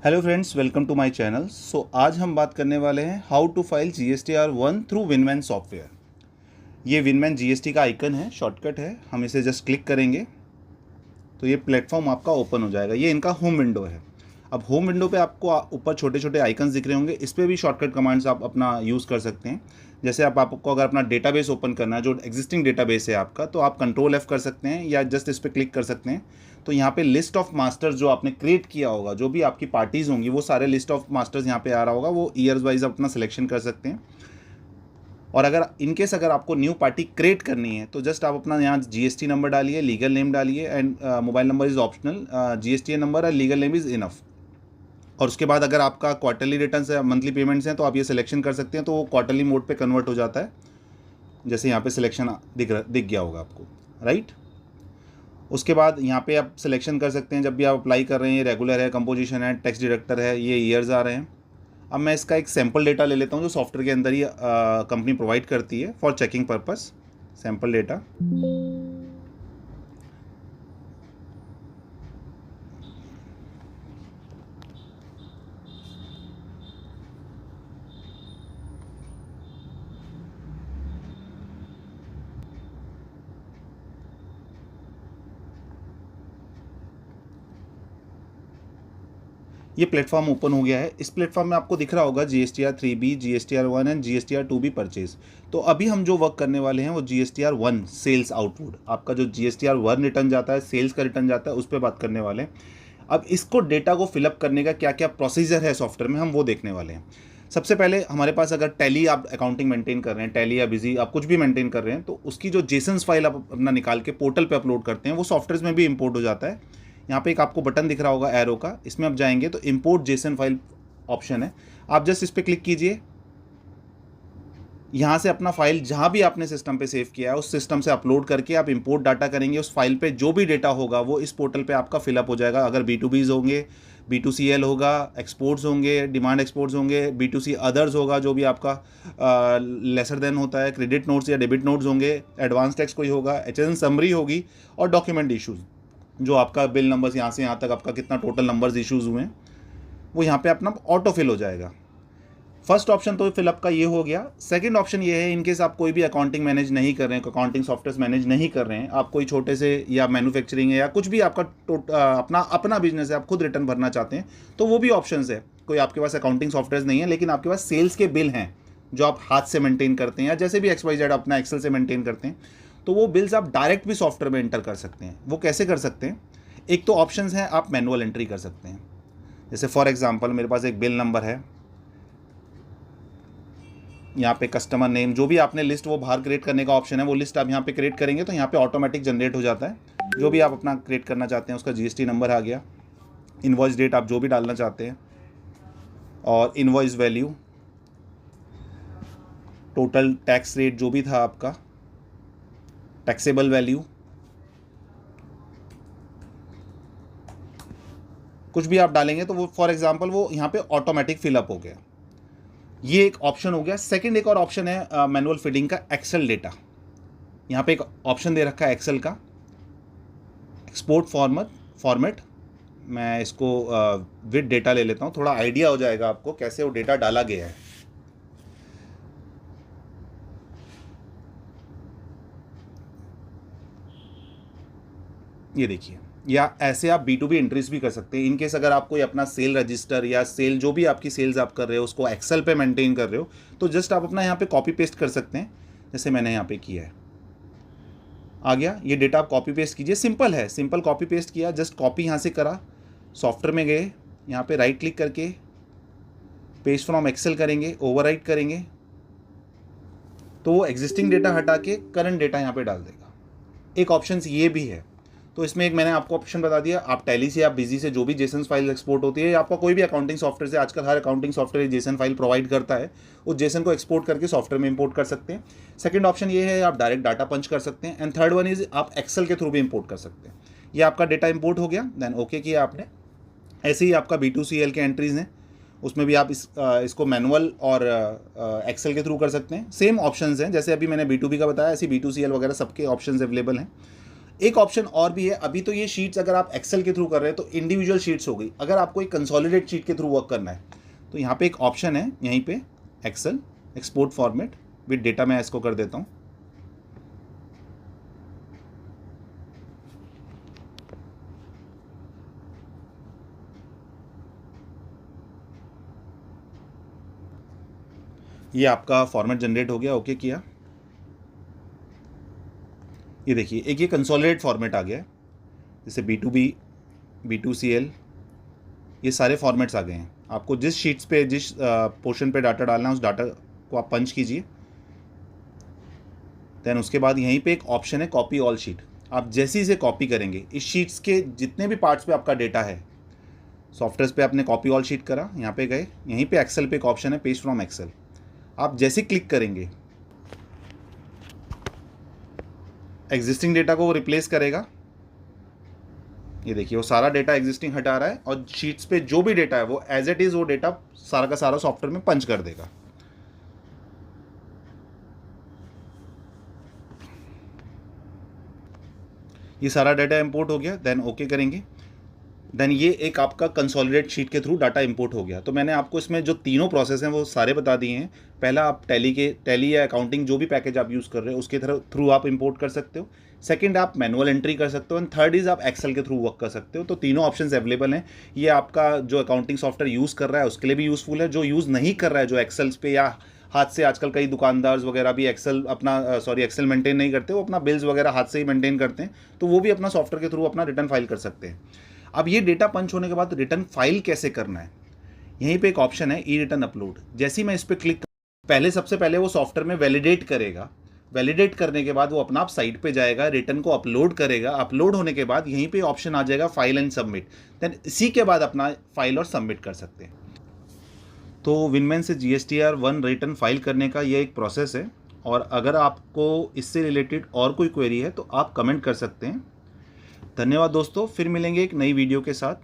Hello friends, welcome to my channel. आज हम बात करने वाले हैं how to file GSTR1 through Winman software. ये विनमैन GST का आइकन है, शॉर्टकट है। हम इसे जस्ट क्लिक करेंगे तो ये प्लेटफॉर्म आपका ओपन हो जाएगा। ये इनका होम विंडो है। अब होम विंडो पे आपको ऊपर छोटे छोटे आइकन्स दिख रहे होंगे, इस पर भी शॉर्टकट कमांड्स आप अपना यूज़ कर सकते हैं। जैसे आपको अगर अपना डेटाबेस ओपन करना है, जो एग्जिस्टिंग डेटाबेस है आपका, तो आप कंट्रोल F कर सकते हैं या जस्ट इस पर क्लिक कर सकते हैं। तो यहाँ पे लिस्ट ऑफ मास्टर्स जो आपने क्रिएट किया होगा, जो भी आपकी पार्टीज़ होंगी, वो सारे लिस्ट ऑफ मास्टर्स यहाँ पे आ रहा होगा। वो ईयर्स वाइज अपना सिलेक्शन कर सकते हैं। और अगर इनकेस अगर आपको न्यू पार्टी क्रिएट करनी है तो जस्ट आप अपना यहाँ GST नंबर डालिए, लीगल नेम डालिए and mobile number is optional, GST number और लीगल नेम इज़ इनफ। और उसके बाद अगर आपका क्वार्टरली रिटर्न्स है, मंथली पेमेंट्स हैं, तो आप ये सिलेक्शन कर सकते हैं। तो वो क्वार्टरली मोड पे कन्वर्ट हो जाता है। जैसे यहाँ पे सिलेक्शन दिख गया होगा आपको, राइट। उसके बाद यहाँ पे आप सिलेक्शन कर सकते हैं जब भी आप अप्लाई कर रहे हैं। रेगुलर है, कंपोजिशन है, टैक्स डिडक्टर है, ये ईयर्स आ रहे हैं। अब मैं इसका एक सैम्पल डेटा ले लेता हूँ जो सॉफ्टवेयर के अंदर ही कंपनी प्रोवाइड करती है for checking purpose. Sample data, ये प्लेटफॉर्म ओपन हो गया है। इस प्लेटफॉर्म में आपको दिख रहा होगा GSTR3B, GSTR1 and GSTR2B purchase. तो अभी हम जो वर्क करने वाले हैं वो GSTR1 सेल्स आउटपुट। आपका जो GSTR1 रिटर्न जाता है, सेल्स का रिटर्न जाता है, उस पर बात करने वाले हैं। अब इसको डेटा को फिलअप करने का क्या क्या प्रोसीजर है सॉफ्टवेयर में, हम वो देखने वाले हैं। सबसे पहले हमारे पास अगर टैली आप अकाउंटिंग मेंटेन कर रहे हैं, टैली या बिजी आप कुछ भी मेंटेन कर रहे हैं, तो उसकी जो जेसन्स फाइल आप अपना निकाल के पोर्टल पे अपलोड करते हैं, वो सॉफ्टवेयर में भी इंपोर्ट हो जाता है। यहाँ पे एक आपको बटन दिख रहा होगा एरो का, इसमें आप जाएंगे तो इंपोर्ट जेसन फाइल ऑप्शन है। आप जस्ट इस पर क्लिक कीजिए। यहाँ से अपना फाइल जहाँ भी आपने सिस्टम पे सेव किया है उस सिस्टम से अपलोड करके आप इंपोर्ट डाटा करेंगे। उस फाइल पे जो भी डेटा होगा वो इस पोर्टल पे आपका फिलअप हो जाएगा। अगर B2Bs होंगे, B2CL होगा, एक्सपोर्ट्स होंगे, डिमांड एक्सपोर्ट्स होंगे, B2C अदर्स होगा, जो भी आपका लेसर देन होता है, क्रेडिट नोट्स या डेबिट नोट्स होंगे, एडवांस टैक्स कोई होगा, HSN समरी होगी, और डॉक्यूमेंट इशूज़, जो आपका बिल नंबर्स यहाँ से यहाँ तक आपका कितना टोटल नंबर्स इश्यूज़ हुए हैं, वो यहाँ पे अपना ऑटो फिल हो जाएगा। फर्स्ट ऑप्शन तो फिलअप का ये हो गया। सेकंड ऑप्शन ये है, इनकेस आप कोई भी अकाउंटिंग मैनेज नहीं कर रहे हैं, अकाउंटिंग सॉफ्टवेयर मैनेज नहीं कर रहे हैं, आप कोई छोटे से या मैन्युफैक्चरिंग है या कुछ भी आपका अपना बिजनेस है, आप खुद रिटर्न भरना चाहते हैं, तो वो भी ऑप्शंस है। कोई आपके पास अकाउंटिंग सॉफ्टवेयर नहीं है लेकिन आपके पास सेल्स के बिल हैं जो आप हाथ से मेंटेन करते हैं या जैसे भी XYZ अपना एक्सेल से मेंटेन करते हैं, तो वो बिल्स आप डायरेक्ट भी सॉफ्टवेयर में एंटर कर सकते हैं। वो कैसे कर सकते हैं? एक तो ऑप्शंस हैं, आप मैनुअल एंट्री कर सकते हैं। जैसे फॉर एग्जांपल मेरे पास एक बिल नंबर है, यहाँ पे कस्टमर नेम, जो भी आपने लिस्ट वो बाहर क्रिएट करने का ऑप्शन है, वो लिस्ट आप यहाँ पे क्रिएट करेंगे तो यहाँ पे ऑटोमेटिक जनरेट हो जाता है। जो भी आप अपना क्रिएट करना चाहते हैं उसका GST नंबर आ गया, इनवॉइस डेट आप जो भी डालना चाहते हैं, और invoice value, total tax rate जो भी था आपका, टैक्सेबल वैल्यू, कुछ भी आप डालेंगे तो वो फॉर एग्जांपल वो यहाँ पे ऑटोमेटिक फिलअप हो गया। ये एक ऑप्शन हो गया। सेकंड एक और ऑप्शन है मैनुअल फीडिंग का, एक्सेल डेटा। यहाँ पे एक ऑप्शन दे रखा है एक्सेल का, एक्सपोर्ट फॉर्मेट। मैं इसको विद डेटा ले लेता हूँ, थोड़ा आइडिया हो जाएगा आपको कैसे वो डेटा डाला गया है। ये देखिए, या ऐसे आप B2B एंट्रीज भी कर सकते हैं। इनकेस अगर आप कोई अपना सेल रजिस्टर या सेल जो भी आपकी सेल्स आप कर रहे हो उसको एक्सेल पे मेंटेन कर रहे हो, तो जस्ट आप अपना यहाँ पे कॉपी पेस्ट कर सकते हैं, जैसे मैंने यहाँ पे किया है। आ गया ये डेटा, आप कॉपी पेस्ट कीजिए। सिंपल है, सिंपल कॉपी पेस्ट किया, जस्ट कॉपी यहाँ से करा, सॉफ्टवेयर में गए, यहाँ पे राइट क्लिक करके पेस्ट फ्रॉम एक्सेल करेंगे, ओवरराइट करेंगे, तो वो एग्जिस्टिंग डेटा हटा के करंट डेटा यहाँ पे डाल देगा। एक ऑप्शन ये भी है। तो इसमें एक मैंने आपको ऑप्शन बता दिया, आप टैली से या बिजी से जो भी जेसन फाइल एक्सपोर्ट होती है, आपका कोई भी अकाउंटिंग सॉफ्टवेयर से, आजकल हर accounting software JSON file provide करता है, उस जेसन को एक्सपोर्ट करके सॉफ्टवेयर में इंपोर्ट कर सकते हैं। सेकंड ऑप्शन ये है, आप डायरेक्ट डाटा पंच कर सकते हैं। एंड थर्ड वन इज आप एक्सेल के थ्रू भी इंपोर्ट कर सकते हैं। ये आपका डेटा इंपोर्ट हो गया, देन ओके किया आपने। ऐसे ही आपका B2CL के एंट्रीज हैं, उसमें भी आप इसको मैनुअल और एक्सेल के थ्रू कर सकते हैं। सेम ऑप्शंस हैं, जैसे अभी मैंने B2B का बताया, ऐसे B2CL वगैरह सबके ऑप्शंस अवेलेबल हैं। एक ऑप्शन और भी है, अभी तो ये शीट्स अगर आप एक्सेल के थ्रू कर रहे हैं तो इंडिविजुअल शीट्स हो गई, अगर आपको एक कंसोलिडेट शीट के थ्रू वर्क करना है तो यहाँ पे एक ऑप्शन है, यहीं पे Excel export format with data, मैं इसको कर देता हूँ। ये आपका फॉर्मेट जनरेट हो गया, ओके किया। ये देखिए एक ये कंसोलिडेट फॉर्मेट आ गया है, जैसे B2B, B2CL, ये सारे फॉर्मेट्स आ गए हैं। आपको जिस शीट्स पे, जिस पोर्शन पे डाटा डालना है उस डाटा को आप पंच कीजिए। देन उसके बाद यहीं पे एक ऑप्शन है कॉपी ऑल शीट, आप जैसे ही इसे कॉपी करेंगे इस शीट्स के जितने भी पार्ट्स पे आपका डेटा है, सॉफ्टवेयर पे आपने कॉपी ऑल शीट करा, यहाँ पे गए, यहीं पे एक्सेल पे एक ऑप्शन है पेस्ट फ्रॉम एक्सेल, आप जैसे क्लिक करेंगे एग्जिस्टिंग डेटा को वो रिप्लेस करेगा। ये देखिए वो सारा डेटा एग्जिस्टिंग हटा रहा है और शीट्स पे जो भी डेटा है वो एज इट इज़ वो डेटा सारा का सारा सॉफ्टवेयर में पंच कर देगा। ये सारा डाटा इंपोर्ट हो गया, देन ओके करेंगे। देन ये एक आपका कंसोलिडेट शीट के थ्रू डाटा इंपोर्ट हो गया। तो मैंने आपको इसमें जो तीनों प्रोसेस हैं वो सारे बता दिए हैं। पहला आप टैली या अकाउंटिंग जो भी पैकेज आप यूज़ कर रहे हो उसके थ्रू आप इंपोर्ट कर सकते हो। सेकंड आप मैनुअल एंट्री कर सकते हो एंड थर्ड इज़ आप एक्सेल के थ्रू वर्क कर सकते हो। तो तीनों ऑप्शंस अवेलेबल हैं। ये आपका जो अकाउंटिंग सॉफ्टवेयर यूज़ कर रहा है उसके लिए भी यूज़फुल है, जो यूज़ नहीं कर रहा है, जो एक्सेल्स पे या हाथ से, आजकल कई दुकानदार वगैरह भी एक्सेल मेंटेन नहीं करते, वो अपना बिल्स वगैरह हाथ से ही मेंटेन करते हैं, तो वो भी अपना सॉफ्टवेयर के थ्रू अपना रिटर्न फाइल कर सकते हैं। अब ये डेटा पंच होने के बाद रिटर्न फाइल कैसे करना है, यहीं पे एक ऑप्शन है ई रिटर्न अपलोड। जैसे ही मैं इस पर क्लिक, सबसे पहले वो सॉफ्टवेयर में वैलिडेट करेगा, वैलिडेट करने के बाद वो अपना आप साइट पे जाएगा, रिटर्न को अपलोड करेगा। अपलोड होने के बाद यहीं पे ऑप्शन आ जाएगा फाइल एंड सबमिट, देन इसी के बाद अपना फाइल और सबमिट कर सकते हैं। तो विनमैन से GSTR 1 रिटर्न फाइल करने का ये एक प्रोसेस है, और अगर आपको इससे रिलेटेड और कोई क्वेरी है तो आप कमेंट कर सकते हैं। धन्यवाद दोस्तों, फिर मिलेंगे एक नई वीडियो के साथ।